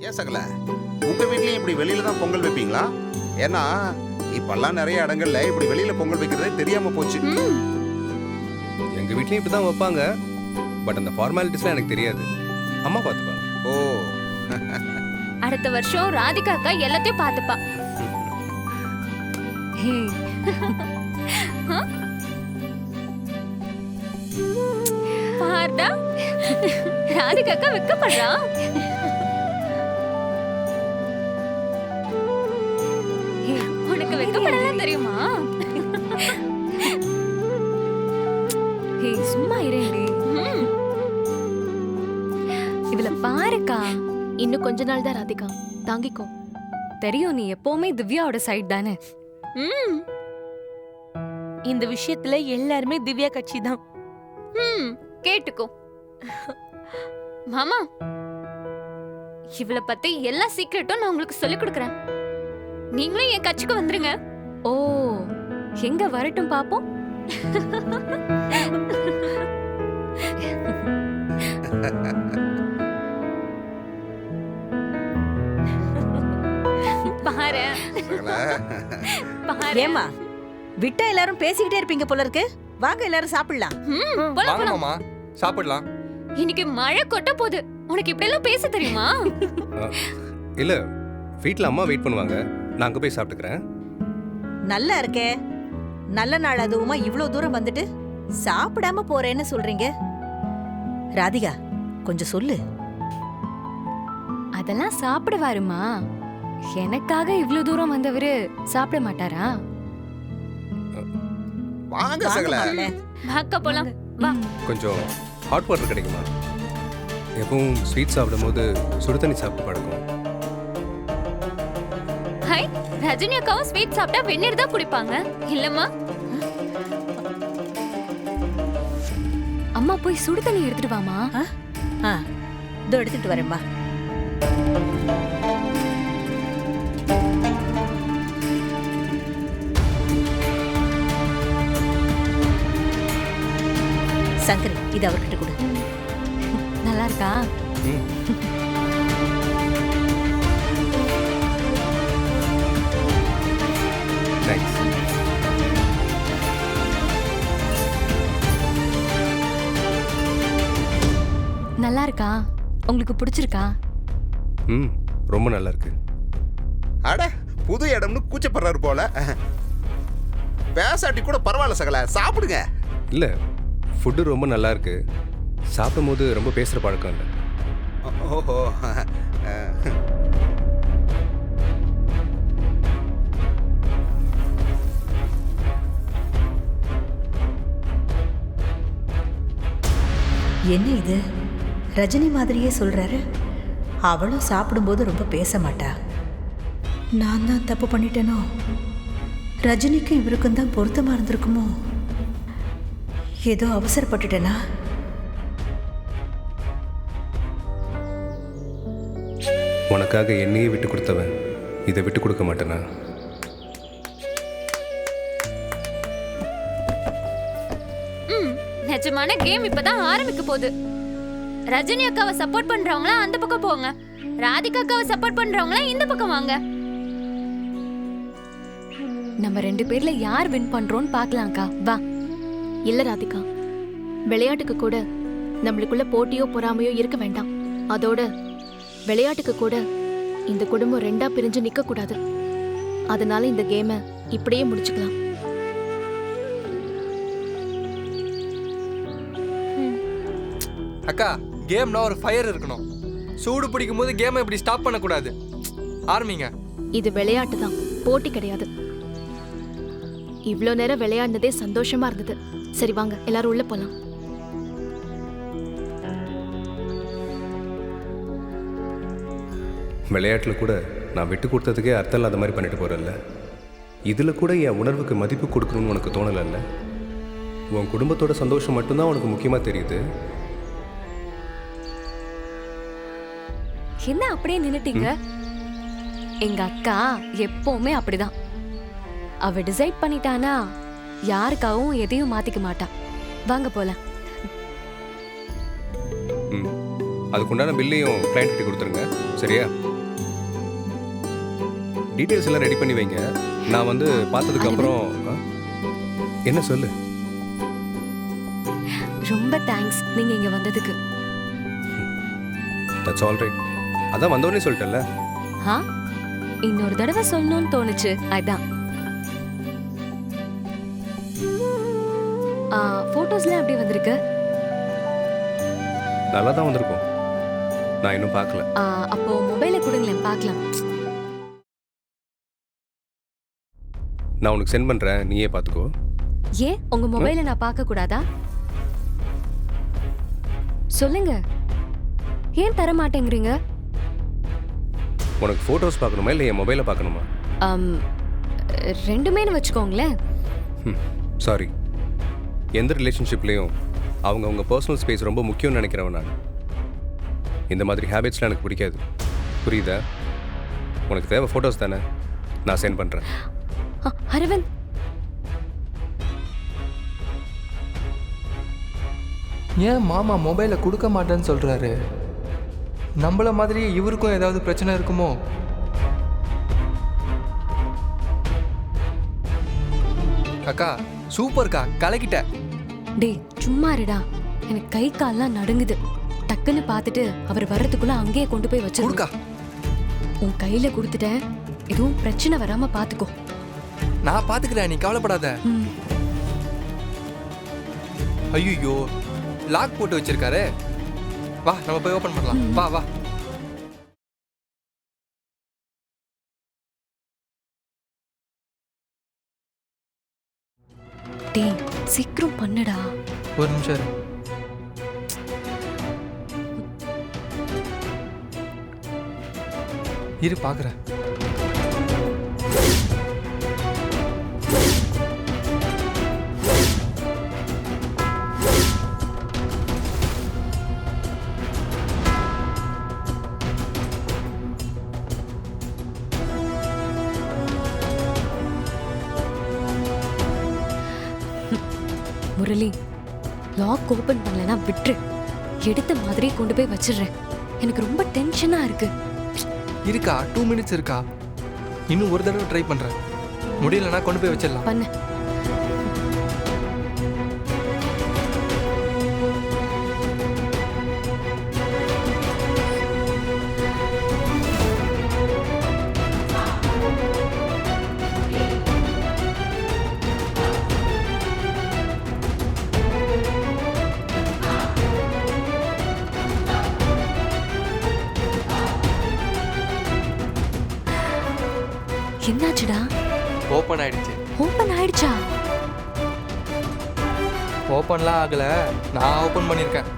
ஏன் சகல உங்க வீட்லயும் இப்படி வெளியில தான் பொங்கல் வைப்பீங்களா? ஏன்னா இப்பெல்லாம் நிறைய இடங்கள்ல இப்படி வெளியில பொங்கல் வைக்கிறதே தெரியாம போச்சு. எங்க வீட்லயும் இப்படிதான் வைப்பாங்க. பட் அந்த ஃபார்மாலிட்டிஸ்லாம் எனக்கு தெரியாது. அம்மா பார்த்துப்பாங்க. ஓ அடுத்த வருஷம் ராதிகா அக்கா எல்லாத்தையும் பாத்துப்பா. பாருடா ராதிகா அக்கா வெக்கப்படுறா. உனக்கு வெக்கப்படலாம் தெரியுமா? சும்மா இரேண்டி. இவள பாருக்கா. இன்னும் கொஞ்ச நாள் தான் ராதிகா, தாங்கிக்கோ. தெரியும் நீ எப்பவுமே திவ்யாவோட சைடு தானே. இந்த விஷயத்துல எல்லாருமே திவ்யா கட்சி தான். கேட்டுக்கோ மாமா, இவள பத்தி எல்லா சீக்ரெட்டும் நான் உங்களுக்கு சொல்லி கொடுக்கறேன். நீங்களும் என் கட்சிக்கு வந்துருங்க. ஓ, எங்க வரட்டும் பாப்போம். பாரு பாரு. ஏமா விட்டா எல்லாரும் பேசிக்கிட்டே இருப்பீங்க போல இருக்கு. வாங்க எல்லாரும் சாப்பிடலாம். போலாம் வாங்க போலாம். மாமா, சாப்பிடலாம். இன்னைக்கு மழை கொட்ட போகுது. உனக்கு இப்படி எல்லாம் பேச தெரியுமா? இல்ல, வீட்ல அம்மா வெயிட் பண்ணுவாங்க. நான் அங்க போய் சாப்பிட்டுக்கிறேன். நல்லா இருக்கே. நல்ல நாள் அதுவுமா இவ்ளோ தூரம் வந்துட்டு சாப்பிடாம போறேன்னு சொல்றீங்க. ராதிகா கொஞ்சம் சொல்லு. அதெல்லாம் சாப்பிடுவாருமா. எனக்காக இவ்ளோ தூரம் வந்தவரு சாப்பிட மாட்டாரா? வாங்க சகல. வாக்க போலாம் வா. கொஞ்சம் ஹாட் வாட்டர் கிடைக்குமா? எப்பவும் ஸ்வீட் சாப்பிடும்போது சுடு தண்ணி சாப்பிட்டு பழக்கம். ஹாய், ரஜினி அக்காவும் ஸ்வீட் சாப்பிட்டா வெந்நீர் தான் குடிப்பாங்க இல்லம்மா? அம்மா போய் சுடு தண்ணி எடுத்துட்டு வாமா. இதோ எடுத்துட்டு வரேன்பா. சங்கரி, இது அவர்கிட்ட கொடு. நல்லா இருக்கா? தேங்க்ஸ். நல்லா இருக்கா? உங்களுக்கு பிடிச்சிருக்கா? ரொம்ப நல்லா இருக்கு. அட புது இடம்னு கூச்சப்படுறாரு போல. பேசாட்டி கூட பரவாயில்ல சகல, சாப்பிடுங்க. இல்ல, ஃபுட்டு ரொம்ப நல்லா இருக்கு. சாப்பிடும்போது ரொம்ப பேசுற பழக்கம் இல்லை. ஓஹோ என்ன இது, ரஜினி மாதிரியே சொல்றாரு. அவளும் சாப்பிடும்போது ரொம்ப பேச மாட்டா. நான் தான் தப்பு பண்ணிட்டேனோ? ரஜினிக்கும் இவருக்கும் தான் பொருத்தமா இருந்திருக்குமோ? ஏதோ அவசரப்பட்டுட்டேனா? உனக்காக என்னையே விட்டு கொடுத்தவன் இதை விட்டு கொடுக்க மாட்டேனா? நிஜமான கேம் இப்பதான் ஆரம்பிக்க போகுது. ரஜினி அக்காவை சப்போர்ட் பண்றவங்களா அந்த பக்கம் போங்க, ராதிகா அக்காவை சப்போர்ட் பண்றவங்களா இந்த பக்கம் வாங்க. நம்ம 2 பேர்ல யார் வின் பண்றோம்னு பார்க்கலாம்க்கா. வா. இல்ல ராதிகா, விளையாட்டுக்கு கூட நம்மளுக்குள்ள போட்டியோ பொறாமையோ இருக்க வேண்டாம். அதோட விளையாட்டுக்கு கூட இந்த குடும்பம் 2ஆ பிரிஞ்சு நிக்க கூடாது. அதனால இந்த கேமை இப்படியே முடிச்சுக்கலாம். அக்கா, கேம்னா ஒரு ஃபயர் இருக்கணும். சூடு பிடிக்கும் போது கேமை இப்படி ஸ்டாப் பண்ணக்கூடாது. ஆரம்பிங்க. இது விளையாட்டு தான், போட்டி கிடையாது. இவ்ளோ நேரம் விளையாடினதே சந்தோஷமா இருந்தது. சரி வாங்க எல்லாரும் உள்ள போலாம். விளையாட்டில் கூட நான் விட்டு கொடுத்ததுக்கே அர்த்தம் இல்லாத மாதிரி பண்ணிட்டு போகிறல்ல. இதில் கூட என் உணர்வுக்கு மதிப்பு கொடுக்கணும்னு உனக்கு தோணலைல்ல. உன் குடும்பத்தோட சந்தோஷம் மட்டும்தான் உனக்கு முக்கியமாக தெரியுது. என்ன அப்படியே நின்னுட்டீங்க? எங்க அக்கா எப்பவுமே அப்படிதான். அவ டிசைட் பண்ணிட்டானா யாருக்காகவும் எதையும் மாத்திக்க மாட்டா. வாங்க போலாம். அதுக்குண்டான பில்லையும் கிளைண்ட் கிட்ட கொடுத்துருங்க, சரியா? டீட்டெயில்ஸ் எல்லாம் ரெடி பண்ணி வைங்க. நான் வந்து பார்த்ததுக்கு அப்புறம் என்ன சொல்லு. ரொம்ப தேங்க்ஸ் நீங்க இங்க வந்ததுக்கு. That's all right. அதான் வந்தோடனே சொல்லிட்டேன்ல. ஆ இன்னொரு தடவை சொல்லணும்னு தோணுச்சு அதான். போட்டோஸ்லாம் எப்படி வந்திருக்கு? நல்லா தான் வந்திருக்கும். நான் இன்னும் பார்க்கல. அப்போ மொபைலை கொடுங்களேன் பார்க்கலாம். நான் உனக்கு சென்ட் பண்ணுறேன், நீயே பார்த்துக்கோ. ஏன் உங்க மொபைலை நான் பார்க்க கூடாதா? சொல்லுங்க, ஏன் தர மாட்டேங்கிறீங்க? உனக்கு ஃபோட்டோஸ் பார்க்கணுமா இல்லை என் மொபைலை பார்க்கணுமா? ரெண்டுமேனு வச்சுக்கோங்களேன். சாரி, எந்த ரிலேஷன்ஷிப்லேயும் அவங்க பர்சனல் ஸ்பேஸ் ரொம்ப முக்கியம்னு நினைக்கிறவன் நான். இந்த மாதிரி ஹேபிட்ஸ்லாம் எனக்கு பிடிக்காது, புரியுதா? உனக்கு தேவை ஃபோட்டோஸ் தானே, நான் சென்ட் பண்ணுறேன். அரவிந்த், ஏன் மாமா மொபைலை கொடுக்க மாட்டேன்னு சொல்கிறாரு? நம்மள மாதிரி இவருக்கும் ஏதாவது பிரச்சனை இருக்குமோ? அக்கா சூப்பர்க்கா, கலக்கிட்ட. டேய் சும்மா இருடா, எனக்கு கை கால்லாம் நடுங்குது. டக்குன்னு பார்த்துட்டு அவர் வர்றதுக்குள்ள அங்கேயே கொண்டு போய் வச்சிருக்கா. கொடுக்கா, உன் கையில கொடுத்துட்டேன், எதுவும் பிரச்சனை வராம பாத்துக்கோ. நான் பாத்துக்கிறேன், நீ கவலைப்படாத. ஐயோ, லாக் போட்டு வச்சிருக்காரு. வா நம்ம போய் ஓபன் பண்ணலாம். வா வா. டேய் சீக்கிரம் பண்ணுடா. ஒரு நிமிஷம் இரு. இரு பாக்குறேன். முரளி, லாக் ஓபன் பண்ணலனா விட்டுரு. எடுத்த மாதிரி கொண்டு போய் வச்சிடுறேன். எனக்கு ரொம்ப டென்ஷனா இருக்கு. இருக்கா 2 மினிட்ஸ் இருக்கா? இன்னும் ஒரு தடவை ட்ரை பண்றேன். முடியலனா கொண்டு போய் வச்சிடலாம். பண்ணு. என்னாச்சுடா? ஓபன் ஆயிடுச்சு. ஓபன் ஆயிடுச்சா? ஓபன்லாம் ஆகல, நான் ஓபன் பண்ணிருக்கேன்.